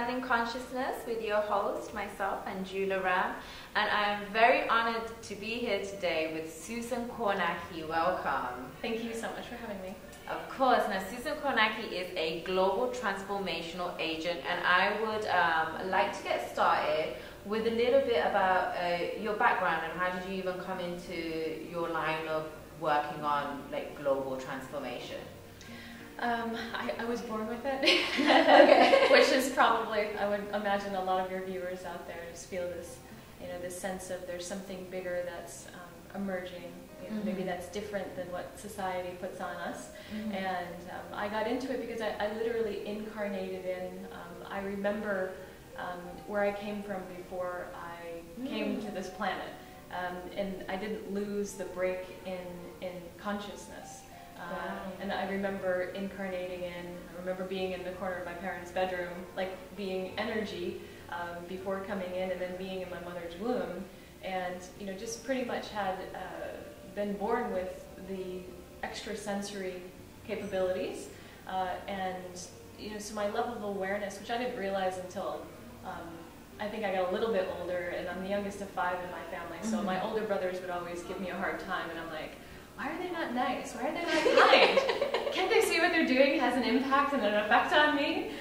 Expanding Consciousness with your host, myself, Anjula, and I'm very honored to be here today with Susan Kornacki. Welcome. Thank you so much for having me. Of course. Now, Susan Kornacki is a global transformational agent, and I would like to get started with a little bit about your background and how did you even come into your line of working on like global transformation? I was born with it, Okay. which is probably, I would imagine a lot of your viewers out there just feel this, this sense of there's something bigger that's emerging, maybe that's different than what society puts on us. And I got into it because I literally incarnated in, I remember where I came from before I came to this planet. And I didn't lose the break in consciousness. And I remember incarnating in, I remember being in the corner of my parents' bedroom, like being energy before coming in, and then being in my mother's womb. And, just pretty much had been born with the extrasensory capabilities. So my level of awareness, which I didn't realize until I think I got a little bit older, and I'm the youngest of 5 in my family, so my older brothers would always give me a hard time, and I'm like, why are they not nice? Why are they not kind? Can't they see what they're doing has an impact and an effect on me?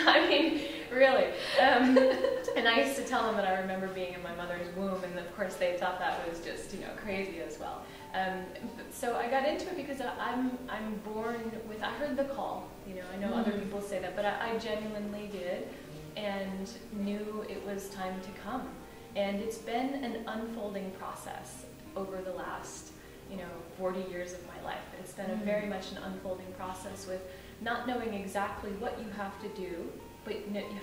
I mean, really. And I used to tell them that I remember being in my mother's womb, and of course they thought that was just, crazy as well. So I got into it because I'm born with, I heard the call, I know other people say that, but I genuinely did, and knew it was time to come. And it's been an unfolding process over the last 40 years of my life. It's been a very much an unfolding process with not knowing exactly what you have to do, but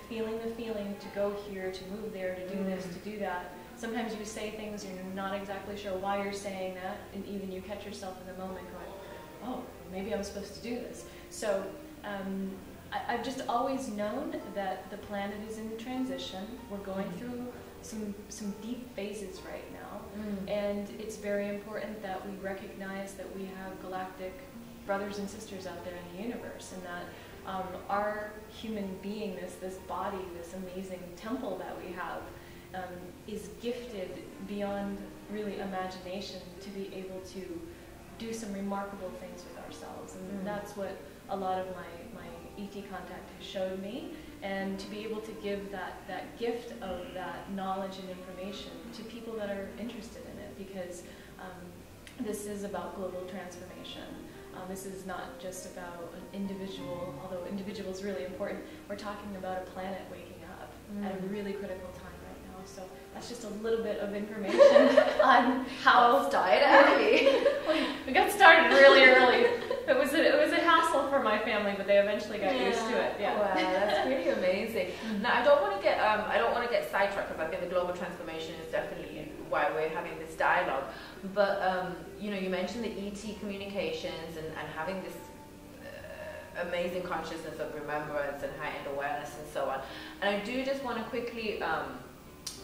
feeling the feeling to go here, to move there, to do this, to do that. Sometimes you say things and you're not exactly sure why you're saying that, and even you catch yourself in the moment going, oh, maybe I'm supposed to do this. So I've just always known that the planet is in transition. We're going through some deep phases right now. And it's very important that we recognize that we have galactic brothers and sisters out there in the universe, and that our human beingness, this body, this amazing temple that we have, is gifted beyond really imagination to be able to do some remarkable things with ourselves. And that's what a lot of my ET contact has showed me. And to be able to give that gift of that knowledge and information to people that are interested in it, because this is about global transformation. This is not just about an individual, although individual is really important. We're talking about a planet waking up at a really critical time right now. So that's just a little bit of information on how started early. We got started really early. It was a hassle for my family, but they eventually got used to it. Yeah. Wow, that's pretty amazing. Now, I don't want to get sidetracked, because I think the global transformation is definitely why we're having this dialogue. But you mentioned the ET communications and having this amazing consciousness of remembrance and heightened awareness and so on. And I do just want to quickly.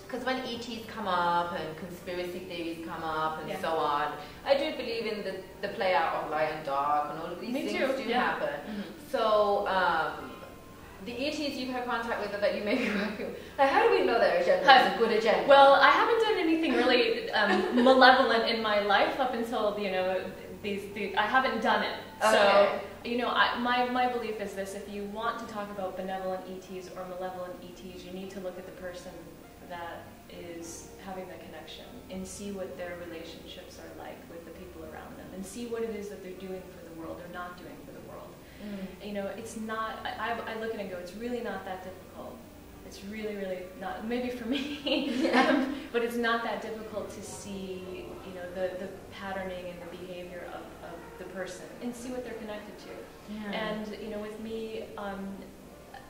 Because when ETs come up and conspiracy theories come up and so on, I do believe in the play out of light and dark, and all of these things do happen. So the ETs you've had contact with, or that you may be working with, how do we know their agenda is a good agenda? Well, I haven't done anything really malevolent in my life up until I haven't done it. Okay. So my belief is this: if you want to talk about benevolent ETs or malevolent ETs, you need to look at the person that is having the connection and see what their relationships are like with the people around them, and see what it is that they're doing for the world or not doing for the world. It's not, I look at it and go, it's really not that difficult. It's really, really not, maybe for me, but it's not that difficult to see, the patterning and the behavior of the person and see what they're connected to. And, with me,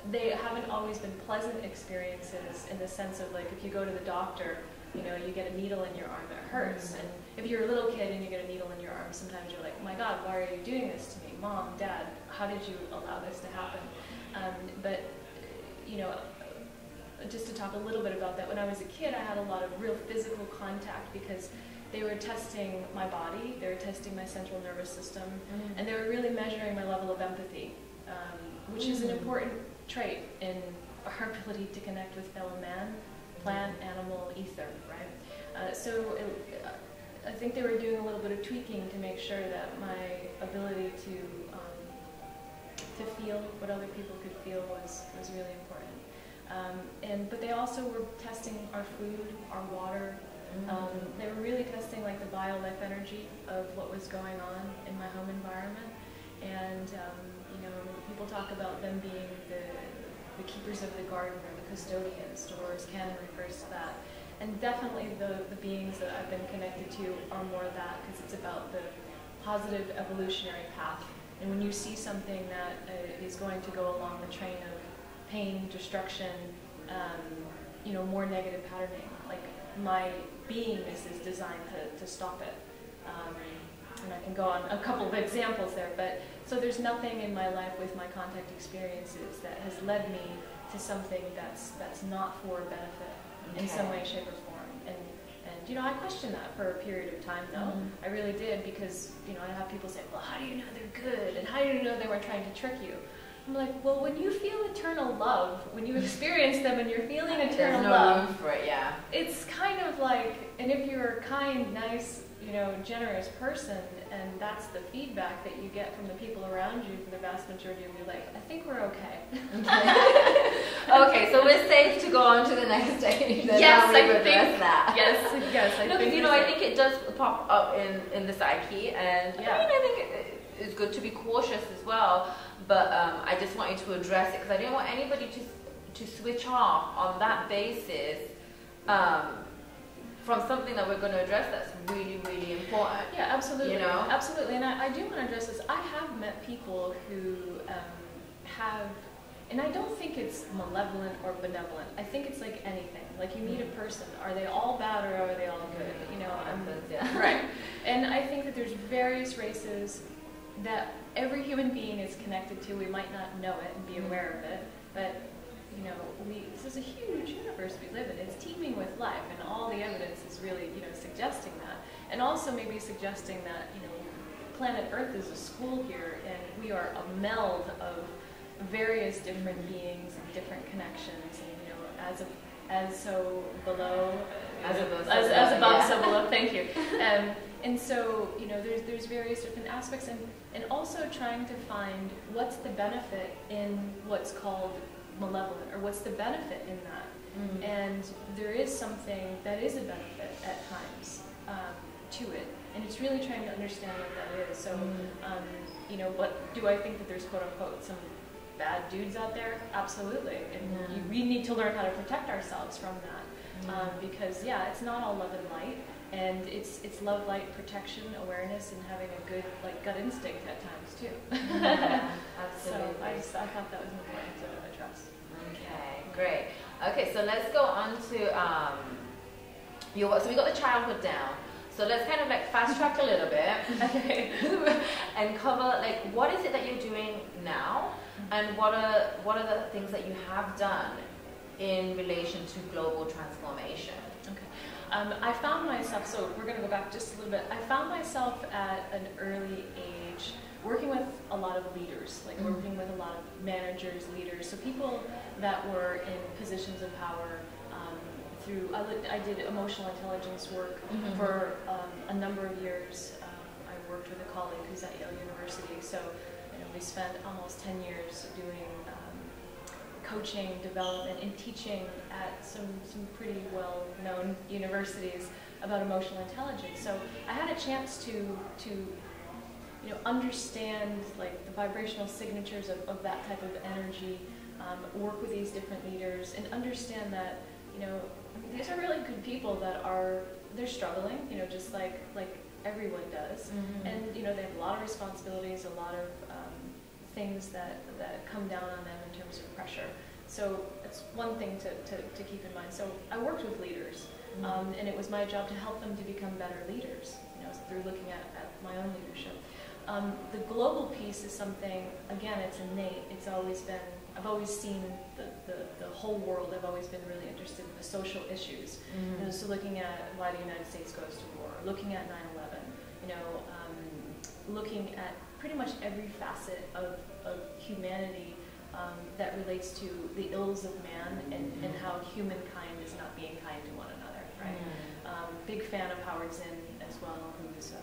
they haven't always been pleasant experiences, in the sense of, like, if you go to the doctor, you get a needle in your arm, it hurts. And if you're a little kid and you get a needle in your arm, sometimes you're like, oh my God, why are you doing this to me? Mom, Dad, how did you allow this to happen? But just to talk a little bit about that, when I was a kid, I had a lot of real physical contact, because they were testing my body, they were testing my central nervous system, and they were really measuring my level of empathy, which is an important trait in our ability to connect with fellow man, plant, animal, ether, right? I think they were doing a little bit of tweaking to make sure that my ability to feel what other people could feel was really important. But they also were testing our food, our water. They were really testing like the bio-life energy of what was going on in my home environment. And you know, people talk about them being the keepers of the garden or the custodians. Dolores Cannon refers to that. And definitely the beings that I've been connected to are more that, because it's about the positive evolutionary path. And when you see something that is going to go along the train of pain, destruction, you know, more negative patterning, like my beingness is designed to stop it. And I can go on a couple of examples there, but so there's nothing in my life with my contact experiences that has led me to something that's not for benefit in some way, shape, or form. And you know, I questioned that for a period of time, though. I really did, because you know, I have people say, well, how do you know they're good? And how do you know they weren't trying to trick you? I'm like, well, when you feel eternal love, when you experience them and you're feeling eternal love, room for it, yeah. It's kind of like, and if you're a kind, nice, you know, generous person, and that's the feedback that you get from the people around you for the vast majority of your life, I think we're okay. Okay, so we're safe to go on to the next stage. Yes, I think that. Yes, I think. You know, I think it does pop up in the psyche, and yeah. I mean, I think it's good to be cautious as well. But I just wanted to address it because I didn't want anybody to switch off on that basis from something that we're going to address that's really, really important. Yeah, absolutely. You know? Absolutely. And I do want to address this. I have met people who have, and I don't think it's malevolent or benevolent. I think it's like anything. Like you meet a person, are they all bad or are they all good? You know, yeah. Right. And I think that there's various races that every human being is connected to. We might not know it and be aware of it, but you know, this is a huge universe we live in. It's teeming with life, and all the evidence is really, you know, suggesting that. And also maybe suggesting that, you know, planet Earth is a school here, and we are a meld of various different beings and different connections, and you know, as so below, as above, so below. Thank you. And so, you know, there's various different aspects, and also trying to find what's the benefit in what's called malevolent, or what's the benefit in that. And there is something that is a benefit at times to it, and it's really trying to understand what that is. So, you know, what do I think that there's quote unquote some bad dudes out there? Absolutely, and we need to learn how to protect ourselves from that, because yeah, it's not all love and light. And it's love, light, protection, awareness, and having a good like gut instinct at times too. Absolutely. So I thought that was important to address. Okay, great. Okay, so let's go on to so we got the childhood down. So let's kind of like fast track a little bit, Okay. and cover like what is it that you're doing now, and what are the things that you have done in relation to global transformation. Okay. I found myself, so we're going to go back just a little bit. I found myself at an early age working with a lot of leaders, like working with a lot of managers, leaders, so people that were in positions of power. I did emotional intelligence work for a number of years. I worked with a colleague who's at Yale University, so you know, we spent almost 10 years doing coaching, development, and teaching at some pretty well-known universities about emotional intelligence. So I had a chance to you know, understand like the vibrational signatures of that type of energy, work with these different leaders, and understand that, you know, these are really good people that they're struggling, you know, just like everyone does, and you know, they have a lot of responsibilities, a lot of things that come down on them in terms of pressure. So it's one thing to keep in mind. So I worked with leaders, and it was my job to help them to become better leaders, you know, through looking at my own leadership. The global piece is something, again, it's innate. It's always been, I've always seen the whole world. I've always been really interested in the social issues. You know, so looking at why the United States goes to war, looking at 9/11, you know, looking at pretty much every facet of humanity that relates to the ills of man and how humankind is not being kind to one another, right? Big fan of Howard Zinn as well, who's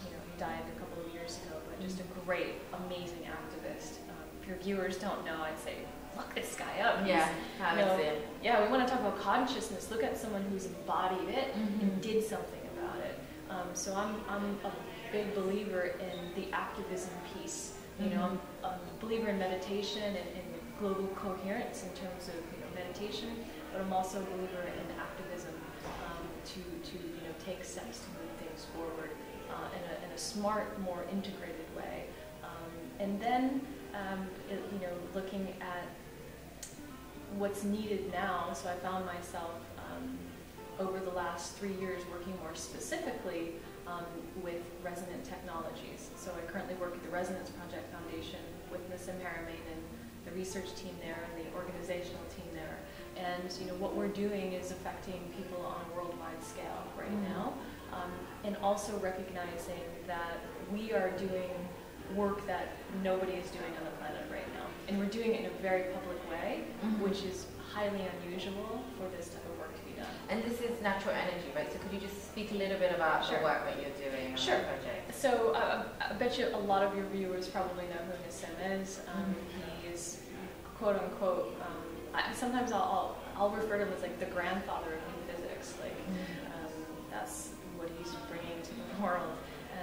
he died a couple of years ago, but just a great, amazing activist. If your viewers don't know, I'd say look this guy up. Yeah, Howard Zinn. Yeah, we want to talk about consciousness. Look at someone who's embodied it and did something about it. So I'm a big believer in the activism piece. I'm a believer in meditation and global coherence in terms of meditation, but I'm also a believer in activism to take steps to move things forward in a smart, more integrated way. And then looking at what's needed now. So I found myself over the last 3 years working more specifically with resonant technologies. So I currently work at the Resonance Project Foundation with Ms. Haramain and the research team there and the organizational team there. And what we're doing is affecting people on a worldwide scale right now, and also recognizing that we are doing work that nobody is doing on the planet right now. And we're doing it in a very public way, which is highly unusual for this type of work to be done. And this is natural energy, right? So could you just speak a little bit about the work that you're doing on the project? So I bet you a lot of your viewers probably know who Nissim is. He is, quote unquote, sometimes I'll refer to him as like the grandfather of new physics. That's what he's bringing to the world.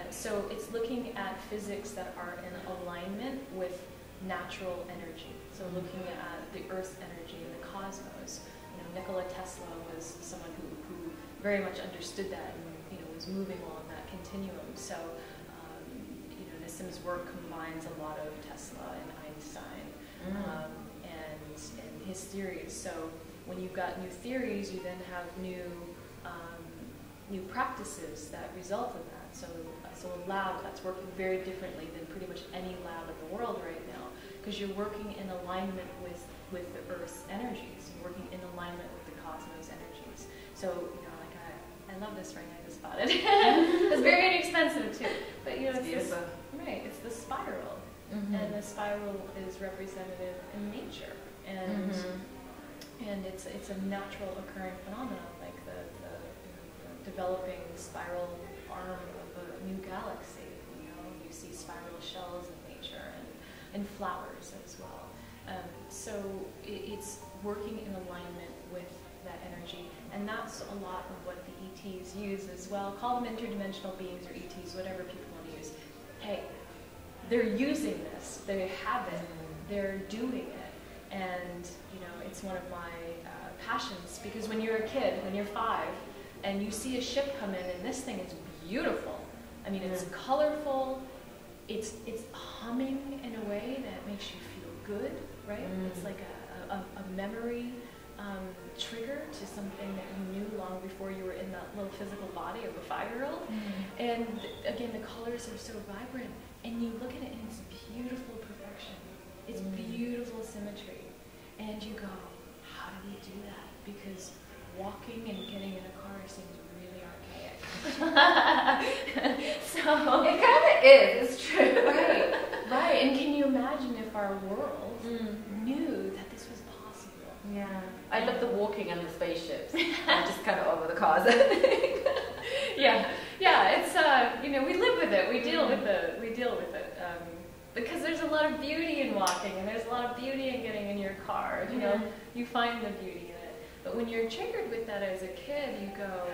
So it's looking at physics that are in alignment with natural energy. So looking at the Earth's energy and the cosmos. Nikola Tesla was someone who very much understood that and was moving along that continuum. So Nissim's work combines a lot of Tesla and Einstein and his theories. So when you've got new theories, you then have new practices that result in that. So a lab that's working very differently than pretty much any lab in the world right now, because you're working in alignment with the Earth's energies. You're working in alignment with the cosmos energies. So I love this ring I just bought it. It's very inexpensive too, but it's beautiful. It's the spiral, and the spiral is representative in nature, and it's a natural occurring phenomenon, like the developing spiral arm of a new galaxy. You see spiral shells in nature and flowers as well. So it's working in alignment with that energy, and that's a lot of what the ETs use as well. Call them interdimensional beings or ETs, whatever people want to use. Hey, they're using this. They have it. They're doing it, and it's one of my passions, because when you're a kid, when you're 5, and you see a ship come in, and this thing is beautiful. I mean, it's colorful. It's humming in a way that makes you feel good, right? It's like a memory trigger to something that you knew long before you were in that little physical body of a 5-year-old. And again, the colors are so vibrant, and you look at it, and it's beautiful perfection. It's beautiful symmetry, and you go, how do they do that? Because walking and getting in a car seems really archaic. So it kind of is. It's true. Right. And can you imagine if our world knew that this was possible? Yeah. I love the walking and the spaceships. I'm just kind of over the cars. Yeah. It's we live with it. We deal with it. Because there's a lot of beauty in walking, and there's a lot of beauty in getting in your car. You find the beauty in it. But when you're triggered with that as a kid, you go,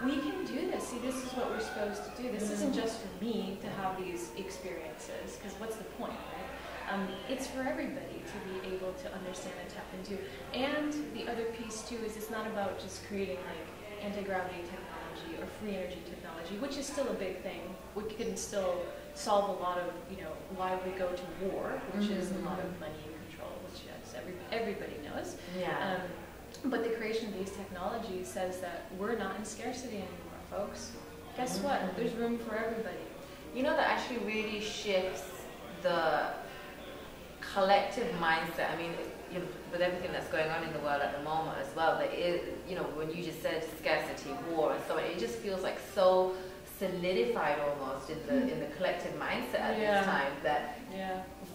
we can do this. See, this is what we're supposed to do. This isn't just for me to have these experiences, because what's the point, right? It's for everybody to be able to understand and tap into. And the other piece, too, is it's not about just creating, anti-gravity technology or free energy technology, which is still a big thing. We can still solve a lot of, why we go to war, which is a lot of money and control, which everybody knows. Yeah. But the creation of these technologies says that we're not in scarcity anymore, folks. Guess what? There's room for everybody. That actually really shifts the collective mindset. I mean, with everything that's going on in the world at the moment as well, there is, when you just said scarcity, war, and so on, it just feels like so solidified almost in the collective mindset at this time, that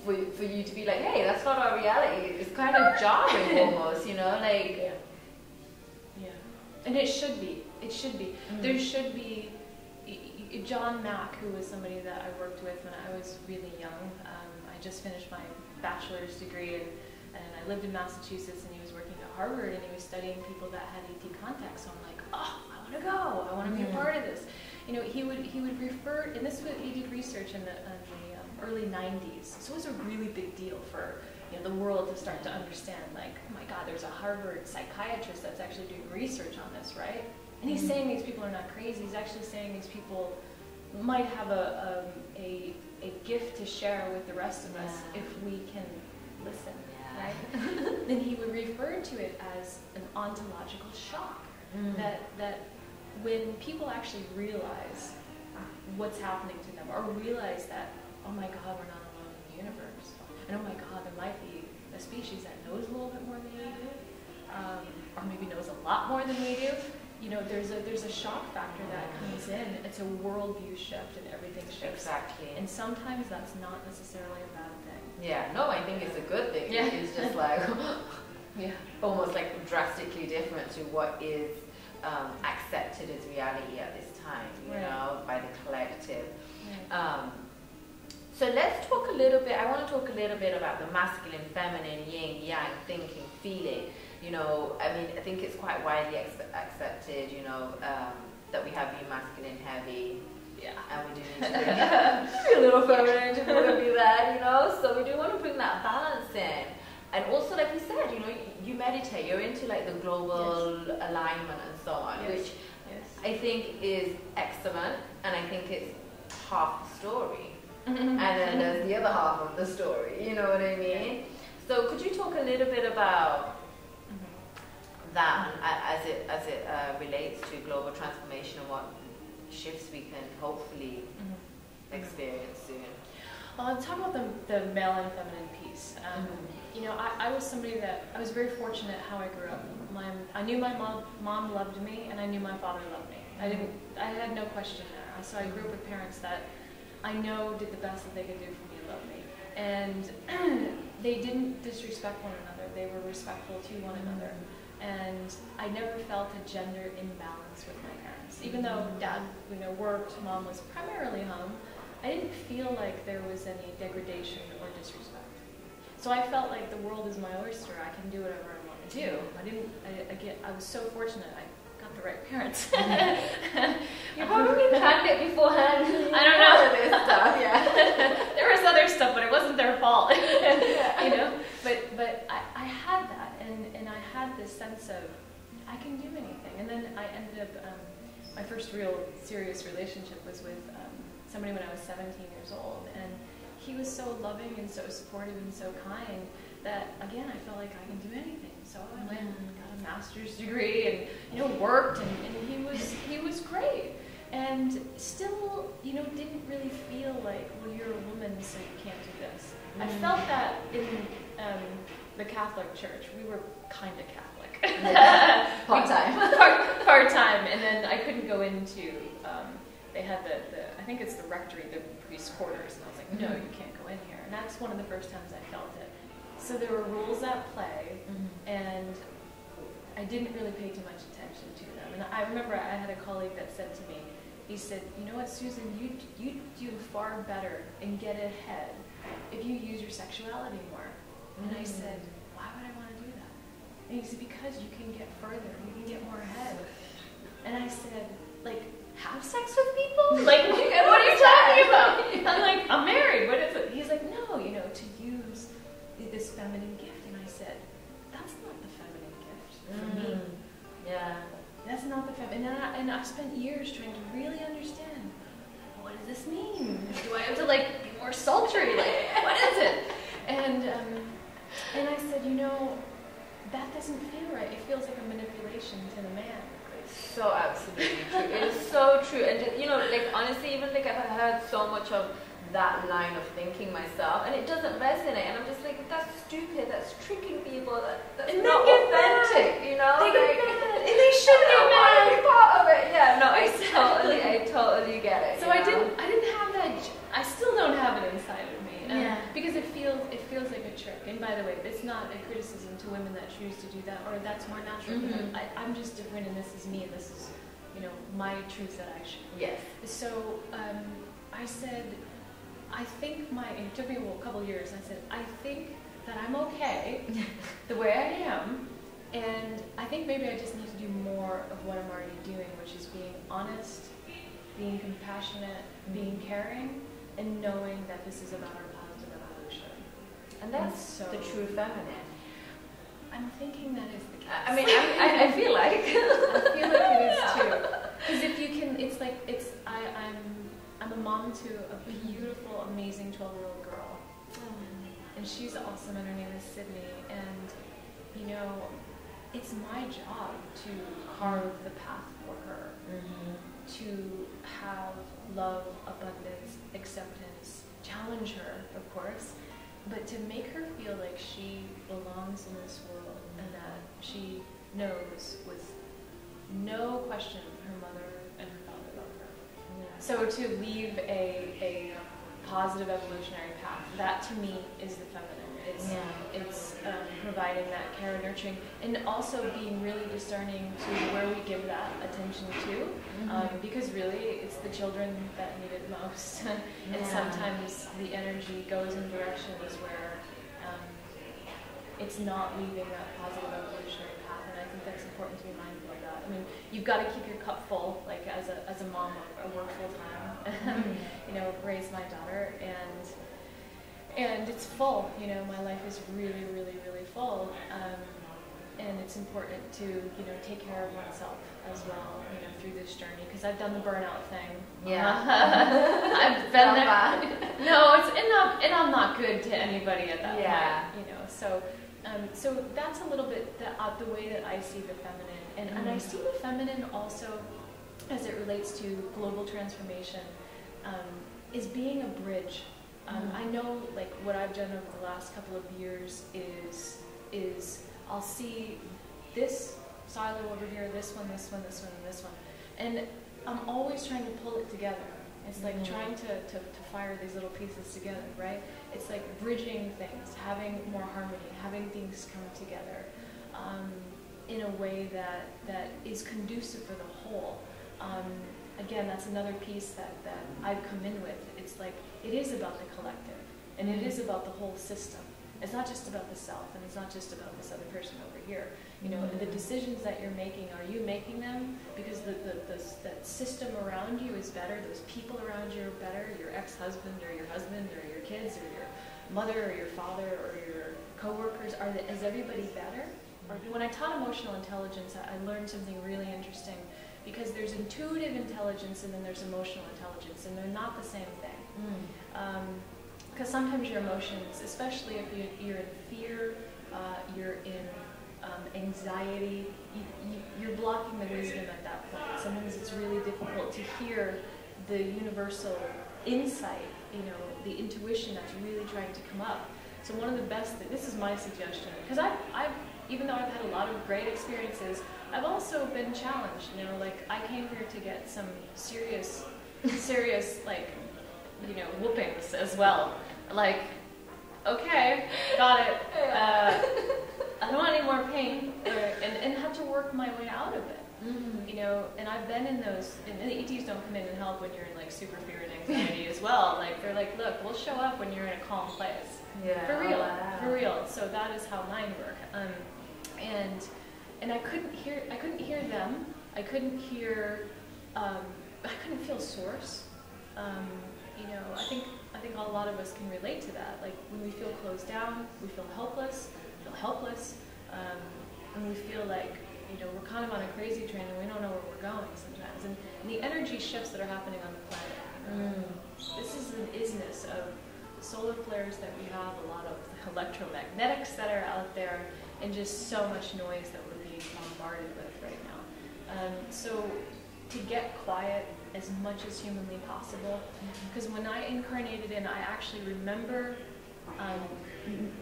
for you to be like, hey, that's not our reality, it's kind of jarring almost, you know, like and it should be there should be John Mack, who was somebody that I worked with when I was really young. I just finished my bachelor's degree, and I lived in Massachusetts, and he was working at Harvard, and he was studying people that had ET contact. So I'm like, oh, I want to go. I want to be a part of this. You know, he would refer, and this was, he did research in the early 90s. So it was a really big deal for the world to start to understand, like, oh my God, there's a Harvard psychiatrist that's actually doing research on this, right? And he's saying these people are not crazy. He's actually saying these people might have a gift to share with the rest of us if we can listen, right? Then he would refer to it as an ontological shock. That when people actually realize what's happening to them, or realize that, oh my God, we're not alone in the universe, and oh my God, there might be a species that knows a little bit more than we do, or maybe knows a lot more than we do. You know, there's a shock factor that comes in. It's a worldview shift, and everything shifts. Exactly. And sometimes that's not necessarily a bad thing. Yeah, no, I think it's a good thing. Yeah. It's just like, almost like drastically different to what is accepted as reality at this time, you know, by the collective. So let's talk a little bit, I want to talk a little bit about the masculine, feminine, yin, yang, thinking, feeling. You know, I mean, I think it's quite widely accepted, you know, that we have been masculine heavy. Yeah. And we do need to be a little feminine to want to be that, you know. So we do want to bring that balance in. And also, like you said, you know, you meditate, you're into like the global alignment and so on, which I think is excellent. And I think it's half the story. And then there's the other half of the story, you know what I mean? So could you talk a little bit about that as it relates to global transformation and what shifts we can hopefully experience soon? Well, I'll talk about the male and feminine piece. You know, I was somebody that, I was very fortunate how I grew up. I knew my mom loved me, and I knew my father loved me. I had no question there. So I grew up with parents that I know did the best that they could do for me and love me. And they didn't disrespect one another. They were respectful to one another. And I never felt a gender imbalance with my parents. Even though Dad, you know, worked, Mom was primarily home, I didn't feel like there was any degradation or disrespect. So I felt like the world is my oyster. I can do whatever I want to do. I was so fortunate. I got the right parents. You probably planned it beforehand. I don't know. This stuff, there was other stuff, but it wasn't their fault. You know. But I had that, and I had this sense of I can do anything. And then I ended up my first real serious relationship was with somebody when I was 17 years old, and he was so loving and so supportive and so kind that, again, I felt like I can do anything. So I went and got a master's degree and, you know, worked, and he was great. And still, you know, didn't really feel like, well, you're a woman, so you can't do this. I felt that in the Catholic Church. We were kind of Catholic. Part-time. Part-time. And then I couldn't go into, they had I think it's the rectory, the priest's quarters, and I was like, no, you can't go in here. And that's one of the first times I felt it. So there were rules at play, and I didn't really pay too much attention to them. And I remember I had a colleague that said to me, he said, you know what, Susan, you do far better and get ahead if you use your sexuality more. And I said, why would I want to do that? And he said, because you can get further, you can get more ahead. And I said, like, have sex with people? Like, what are you talking about? I'm like, I'm married, what is it? He's like, no, you know, to use this feminine gift. And I said, that's not the feminine gift for me. Yeah. That's not the feminine. And I've spent years trying to really understand, what does this mean? Do I have to, like, be more sultry? Like, what is it? And I said, you know, that doesn't feel right. It feels like a manipulation to the man. So absolutely true. It is so true. And just, you know, like, honestly, even like I've heard so much of that line of thinking myself, and it doesn't resonate. And I'm just like, that's stupid. That's tricking people. That's and not authentic. You know, they like, get mad. And they should get mad. Be part of it. Yeah. No, I totally get it's not a criticism to women that choose to do that, or that's more natural. Mm-hmm. I'm just different, and this is me, and this is, you know, my truth that I share. Yes. So I said, I think it took me a couple years. I said, I think that I'm okay the way I am, and I think maybe I just need to do more of what I'm already doing, which is being honest, being compassionate, being caring, and knowing that this is about our positive evolution. And that's the true feminine. I'm thinking that is the case. I mean, I feel like. I feel like it is too. Because if you can, it's like, I'm a mom to a beautiful, amazing 12-year-old girl. And she's awesome, and her name is Sydney. And, you know, it's my job to carve the path for her. To have love, abundance, acceptance, challenge her, of course, but to make her feel like she belongs in this world and that she knows with no question her mother and her father love her. Yeah. So to leave a positive evolutionary path, that to me is the feminine. It's providing that care and nurturing, and also being really discerning to where we give that attention to, because really it's the children that need it most. And sometimes the energy goes in directions where it's not leaving that positive evolutionary path, and I think that's important to be mindful of that. I mean, you've got to keep your cup full, like as a mom, I work full time, you know, raise my daughter, and it's full, you know, my life is really, really, really full, and it's important to, you know, take care of oneself as well, you know, through this journey, because I've done the burnout thing. I've been there. No, and I'm not good to anybody at that point, you know, so that's a little bit the way that I see the feminine, and I see the feminine also, as it relates to global transformation, is being a bridge. I know, like, what I've done over the last couple of years is I'll see this silo over here, this one, this one, this one, and this one, and I'm always trying to pull it together. It's like trying to fire these little pieces together, right? It's like bridging things, having more harmony, having things come together in a way that is conducive for the whole. Again, that's another piece that I've come in with. It's like, it is about the collective, and it is about the whole system. It's not just about the self, and it's not just about this other person over here. You know, the decisions that you're making, are you making them because that system around you is better, those people around you are better, your ex-husband or your husband or your kids or your mother or your father or your coworkers, is everybody better? Or when I taught emotional intelligence, I learned something really interesting, because there's intuitive intelligence and then there's emotional intelligence, and they're not the same thing. Because sometimes your emotions, especially if you're in fear, you're in anxiety, you're blocking the wisdom at that point. Sometimes it's really difficult to hear the universal insight, you know, the intuition that's really trying to come up. So one of the best, this is my suggestion, because I've even though I've had a lot of great experiences, I've also been challenged, you know, like I came here to get some serious, like, you know, whoopings as well. Like, okay, got it. I don't want any more pain, and had to work my way out of it. You know, and I've been in those, and the ETs don't come in and help when you're in like super fear and anxiety as well. Like, they're like, look, we'll show up when you're in a calm place. Yeah. For real, for real. So that is how mine work. And I couldn't hear them. I couldn't hear. I couldn't feel source. You know, I think a lot of us can relate to that. Like when we feel closed down, we feel helpless, and we feel like, you know, we're kind of on a crazy train and we don't know where we're going sometimes. And the energy shifts that are happening on the planet. This is an isness of the solar flares that we have, a lot of electromagnetics that are out there, and just so much noise that we're being bombarded with right now. So to get quiet as much as humanly possible, because when I incarnated in, I actually remember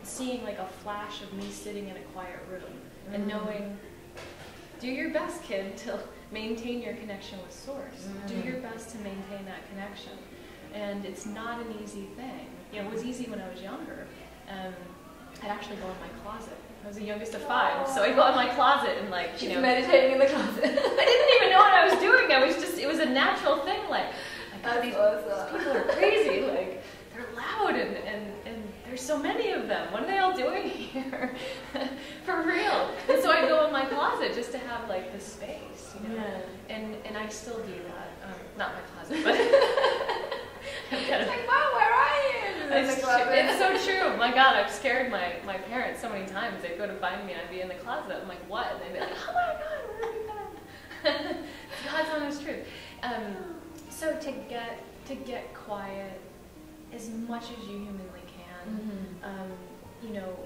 seeing like a flash of me sitting in a quiet room and knowing, do your best, kid, to maintain your connection with Source. Do your best to maintain that connection. And it's not an easy thing. You know, it was easy when I was younger. I'd actually go in my closet. I was the youngest of 5, so I'd go in my closet and like, you know, meditating in the closet. I didn't even know what I was doing. It was a natural thing. Like these people are crazy. Like they're loud and there's so many of them. What are they all doing here? For real. And so I'd go in my closet just to have like the space, you know. Yeah. And I still do that. Not my closet, but it's like, wow, where are you? It's so true. My God, I've scared my parents so many times. They'd go to find me and I'd be in the closet. I'm like, what? And they'd be like, oh my God, where have you been? God's honest truth. So to get quiet as much as you humanly can. You know,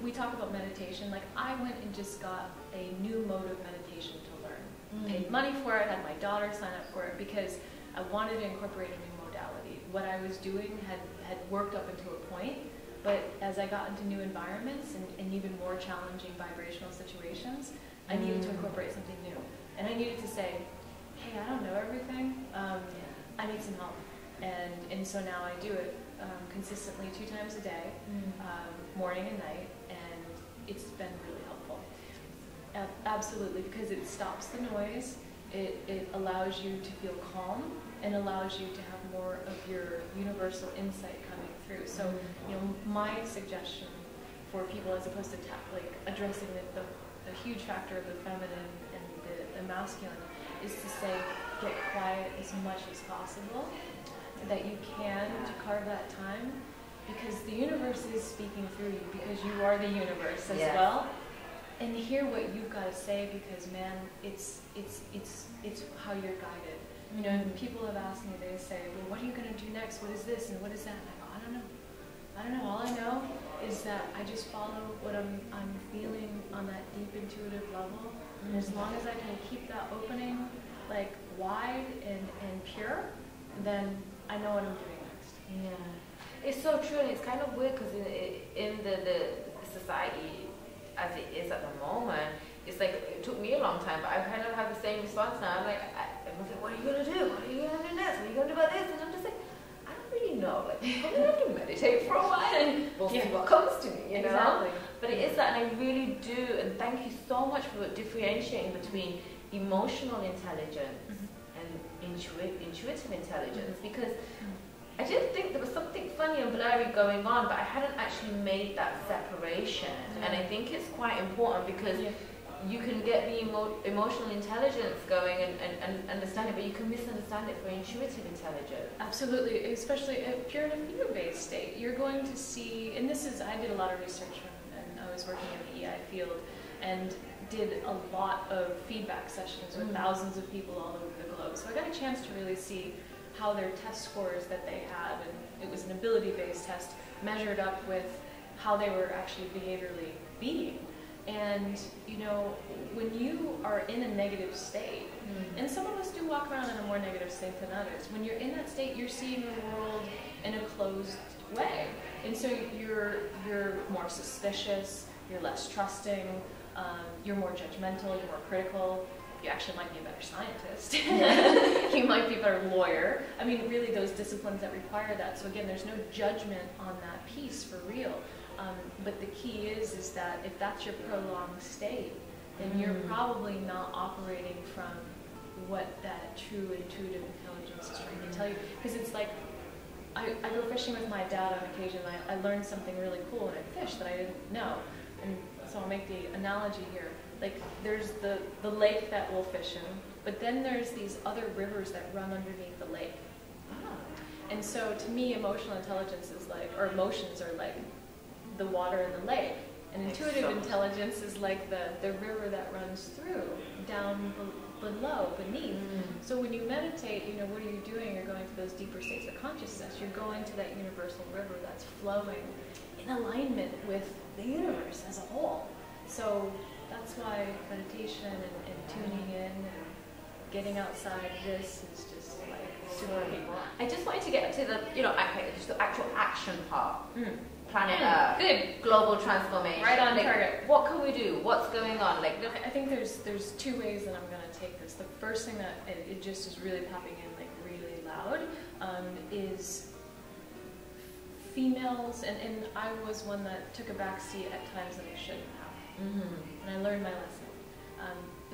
we talk about meditation. Like I went and just got a new mode of meditation to learn. Paid money for it. Had my daughter sign up for it because I wanted to incorporate a new modality. What I was doing had worked up into a point, but as I got into new environments and even more challenging vibrational situations, I needed to incorporate something new. And I needed to say, hey, I don't know everything. I need some help. And so now I do it consistently 2 times a day, morning and night, and it's been really helpful. Absolutely, because it stops the noise, it allows you to feel calm, and allows you to have more of your universal insight coming through. So, you know, my suggestion for people, as opposed to addressing the huge factor of the feminine and the masculine, is to say, get quiet as much as possible, that you can, to carve that time, because the universe is speaking through you, because you are the universe as well. And hear what you've got to say, because man, it's how you're guided. You know, people have asked me, they say, well, what are you going to do next? What is this and what is that? And I go, I don't know. I don't know. All I know is that I just follow what I'm feeling on that deep intuitive level. And as long as I can keep that opening like wide and pure, then I know what I'm doing next. Yeah. It's so true, and it's kind of weird because in the society as it is at the moment, it's like, it took me a long time, but I kind of have the same response now. I'm like, everyone's like, what are you going to do? What are you going to do next? What are you going to do about this? And I'm just like, I don't really know. Like, I'm going to have to meditate for a while and we'll see what comes to me, you know? Exactly. But it is that, and I really do, and thank you so much for differentiating between emotional intelligence and intuitive intelligence, because I did think there was something funny and blurry going on, but I hadn't actually made that separation. And I think it's quite important, because you can get the emotional intelligence going and understand it, but you can misunderstand it for intuitive intelligence. Absolutely, especially if you're in a fear-based state. You're going to see, and this is, I did a lot of research when I was working in the EI field, and did a lot of feedback sessions with thousands of people all over the globe. So I got a chance to really see how their test scores that they had, and it was an ability-based test, measured up with how they were actually behaviorally being. And, you know, when you are in a negative state, and some of us do walk around in a more negative state than others, when you're in that state, you're seeing the world in a closed way. And so you're more suspicious, you're less trusting, you're more judgmental, you're more critical. You actually might be a better scientist. You might be a better lawyer. I mean, really those disciplines that require that. So again, there's no judgment on that piece for real. But the key is that if that's your prolonged state, then you're probably not operating from what that true intuitive intelligence is trying to tell you. Because it's like, I go fishing with my dad on occasion. I learned something really cool when I fished that I didn't know. And so I'll make the analogy here. Like, there's the lake that we'll fish in, but then there's these other rivers that run underneath the lake. And so to me, emotional intelligence is like, or emotions are like the water in the lake. And intuitive intelligence is like the river that runs through, down below, beneath. So when you meditate, you know, what are you doing? You're going to those deeper states of consciousness. You're going to that universal river that's flowing in alignment with the universe as a whole. So that's why meditation and tuning in and getting outside this is just like super important. I just wanted to get to the, you know, just the actual action part. Planet Earth. Good. Global transformation. Right on target. What can we do? What's going on? Like, I think there's 2 ways that I'm going to take this. The first thing that it just is really popping in like really loud is females, and I was one that took a back seat at times that I shouldn't have. And I learned my lesson.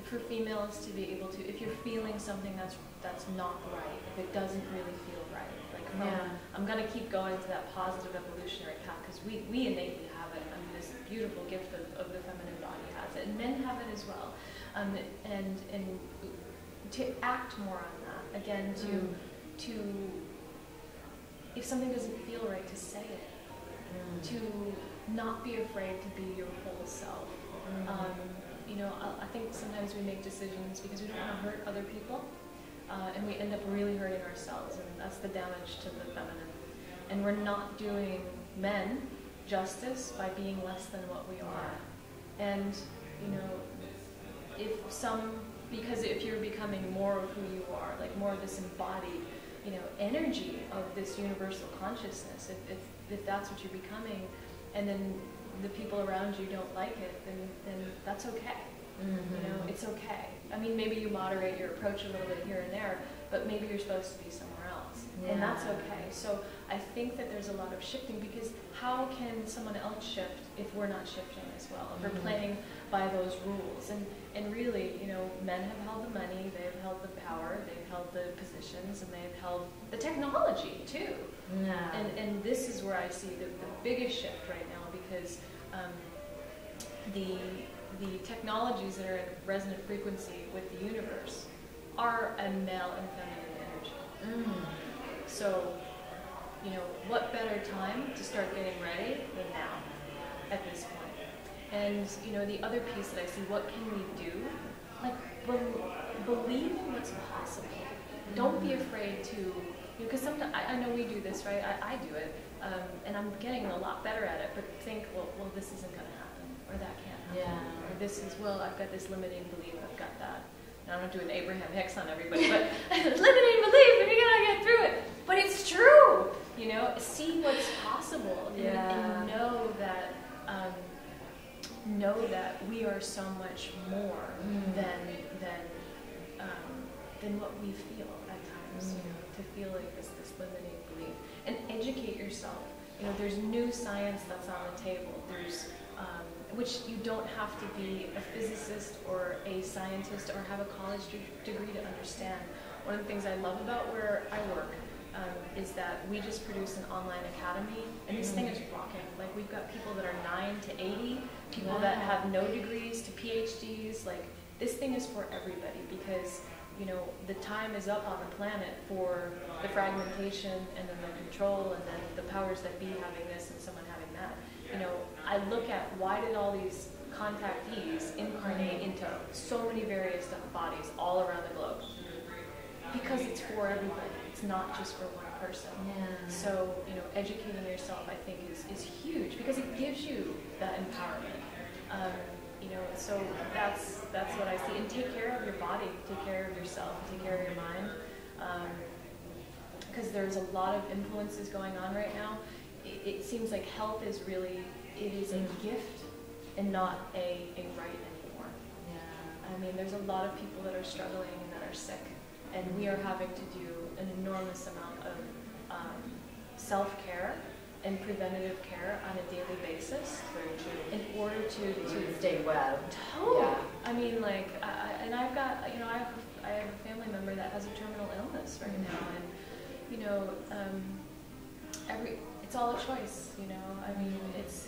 For females to be able to, if you're feeling something that's not right, if it doesn't really feel right, like I'm going to keep going to that positive evolutionary path, because we innately have it. I mean, this beautiful gift of the feminine body has it, and men have it as well. And to act more on that, again, to if something doesn't feel right, to say it, to not be afraid to be your whole self. You know, I think sometimes we make decisions because we don't want to hurt other people, and we end up really hurting ourselves, and that's the damage to the feminine. And we're not doing men justice by being less than what we are. And, you know, because if you're becoming more of who you are, like more of this embodied, you know, energy of this universal consciousness, if that's what you're becoming, and then the people around you don't like it, then that's okay. You know, it's okay. I mean, maybe you moderate your approach a little bit here and there, but maybe you're supposed to be somewhere else, and that's okay. So I think that there's a lot of shifting, because how can someone else shift if we're not shifting as well? If we're playing by those rules, and really, you know, men have held the money, they've held the power, they've held the positions, and they've held the technology too. And this is where I see the biggest shift right now, because the technologies that are in resonant frequency with the universe are a male and feminine energy. So, you know, what better time to start getting ready than now, at this point? And, you know, the other piece that I see, what can we do? Like, believe in what's possible. Don't be afraid to, because sometimes, I know we do this, right? I do it, and I'm getting a lot better at it, but think, well, this isn't going to happen, or that can't happen. Or this is, well, I've got this limiting belief, I've got that. And I'm not doing Abraham Hicks on everybody, but limiting belief, and you're going to get through it. But it's true, you know? See what's possible, and know that we are so much more than what we feel at times, you know, to feel like this limiting belief. And educate yourself. You know, there's new science that's on the table. There's, which you don't have to be a physicist or a scientist or have a college degree to understand. One of the things I love about where I work is that we just produce an online academy, and this thing is rocking. Like, we've got people that are 9 to 80, people that have no degrees to PhDs. Like, this thing is for everybody, because, you know, the time is up on the planet for the fragmentation and then the control and then the powers that be having this and someone having that. You know, I look at why did all these contactees incarnate into so many various bodies all around the globe? Because it's for everybody. It's not just for one person. So, you know, educating yourself, I think, is huge, because it gives you that empowerment. You know, so that's what I see. And take care of your body, take care of yourself, take care of your mind, because there's a lot of influences going on right now. It seems like health is really, it is a gift and not a right anymore. I mean, there's a lot of people that are struggling and that are sick, and we are having to do an enormous amount of self-care and preventative care on a daily basis in order to stay well. Totally. I mean, like, and I've got, you know, I have a family member that has a terminal illness right now, and, you know, it's all a choice, you know. I mean, it's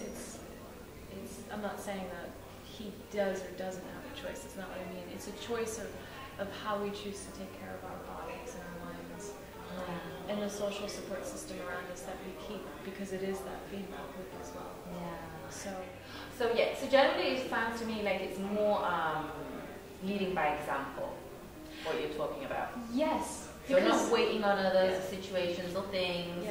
I'm not saying that he does or doesn't have a choice. That's not what I mean. It's a choice of how we choose to take care of our bodies and our minds, and the social support system around us that we keep, because it is that feedback loop as well. So generally it sounds to me like it's more leading by example, what you're talking about. Yes. So not waiting on other situations or things,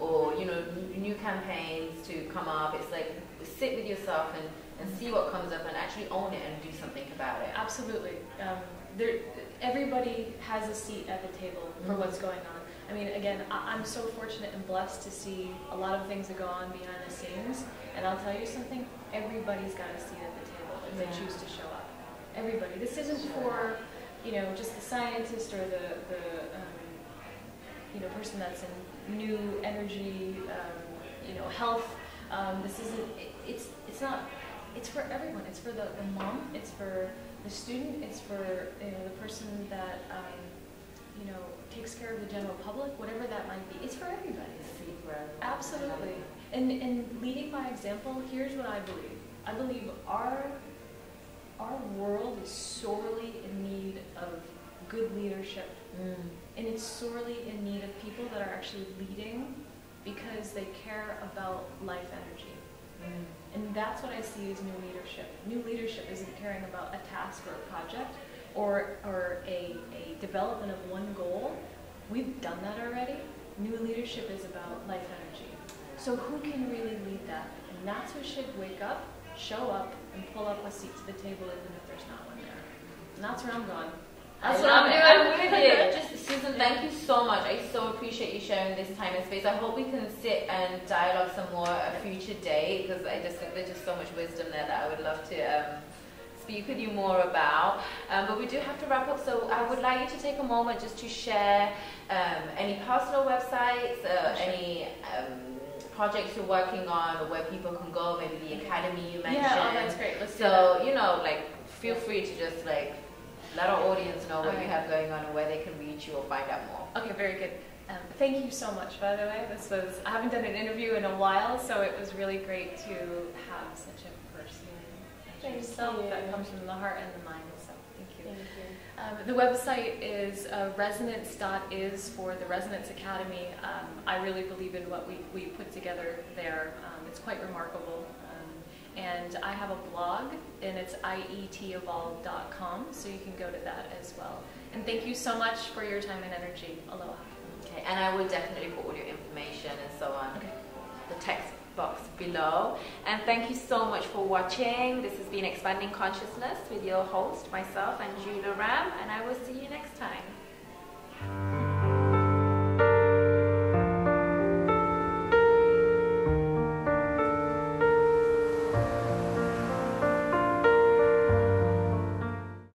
or, you know, new campaigns to come up. It's like, sit with yourself and see what comes up and actually own it and do something about it. Absolutely. Everybody has a seat at the table for what's going on. I mean, again, I'm so fortunate and blessed to see a lot of things that go on behind the scenes. And I'll tell you something, everybody's got a seat at the table if they choose to show up. Everybody. This isn't for, you know, just the scientist or the you know, person that's in new energy, health. This isn't. It's not. It's for everyone. It's for the mom. It's for the student. It's for the person that takes care of the general public. Whatever that might be. It's for everybody. Absolutely. And leading by example. Here's what I believe. I believe our world is sorely in need of good leadership. And it's sorely in need of people that are actually leading because they care about life energy. And that's what I see as new leadership. New leadership isn't caring about a task or a project or a development of one goal. We've done that already. New leadership is about life energy. So who can really lead that? And that's who should wake up, show up, and pull up a seat to the table even if there's not one there. And that's where I'm going. That's what I'm doing. I'm with you. Just, Susan, thank you so much. I so appreciate you sharing this time and space. I hope we can sit and dialogue some more a future day, because I just think there's just so much wisdom there that I would love to speak with you more about. But we do have to wrap up, so I would like you to take a moment just to share any personal websites, any projects you're working on, or where people can go, maybe the academy you mentioned. Yeah, that's great. Let's do that. Feel free to just let our audience know what you have going on and where they can reach you or find out more. Okay, very good. Thank you so much, by the way. I haven't done an interview in a while, so it was really great to have such a person yourself that comes from the heart and the mind. So thank you. Thank you. The website is resonance.is for the Resonance Academy. I really believe in what we put together there. It's quite remarkable. And I have a blog, and it's ietevolve.com, so you can go to that as well. And thank you so much for your time and energy. Aloha. Okay, and I will definitely put all your information and so on the text box below. And thank you so much for watching. This has been Expanding Consciousness with your host, myself, Anjula Ram, and I will see you next time.